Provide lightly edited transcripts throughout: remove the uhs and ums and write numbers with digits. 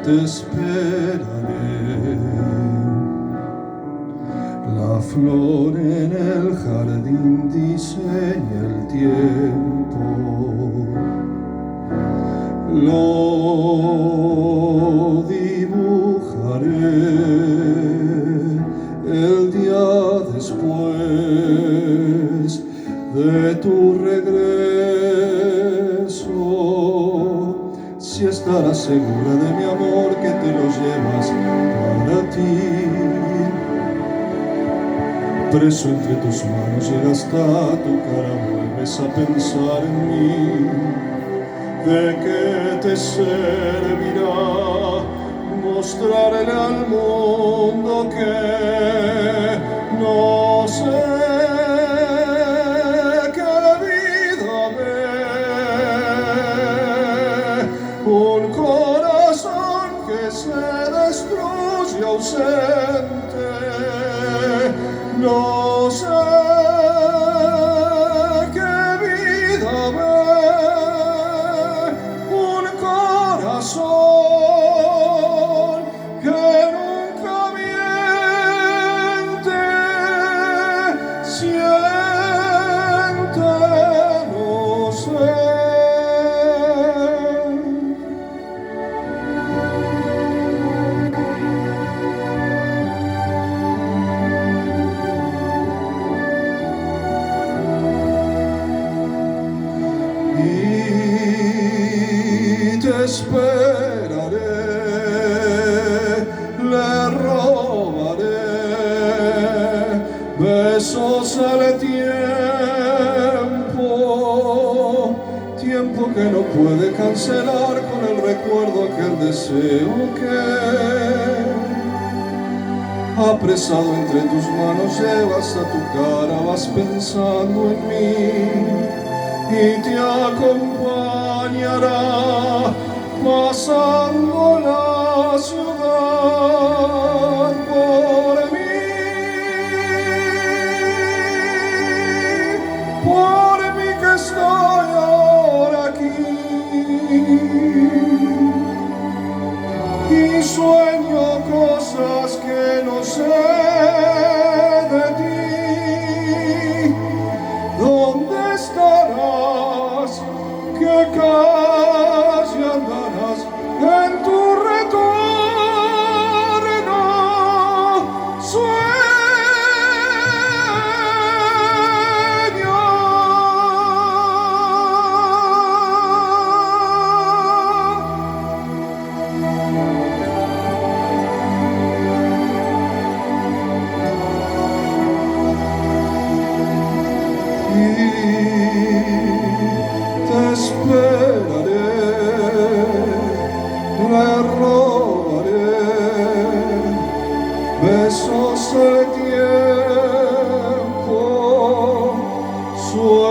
te esperaré. La flor en el jardín diseña el tiempo, lo dibujaré el día después de tu regreso. Si estarás segura de mi amor, que te lo llevas para ti. Preso entre tus manos llega hasta tu cara, vuelves a pensar en mí. ¿De qué te servirá mostrarle al mundo que no sé qué vida ve? Un corazón que se destruye ausente, no sé qué vida ve. Un corazón que nunca miente, siente, no sé. Te esperaré, le robaré besos al tiempo, tiempo que no puede cancelar con el recuerdo aquel deseo que, apresado entre tus manos, llevas a tu cara, vas pensando en mí y te acompañará pasando la ciudad por mí que estoy ahora aquí y sueño cosas que no sé de ti. ¿Dónde estarás? ¿Qué calle andarás en tu retorno? Sueño. Te esperaré, le robaré besos de tiempo, sueño,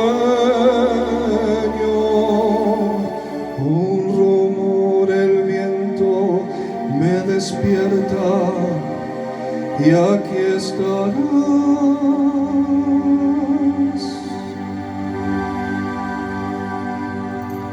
un rumor, el viento me despierta y aquí estarás.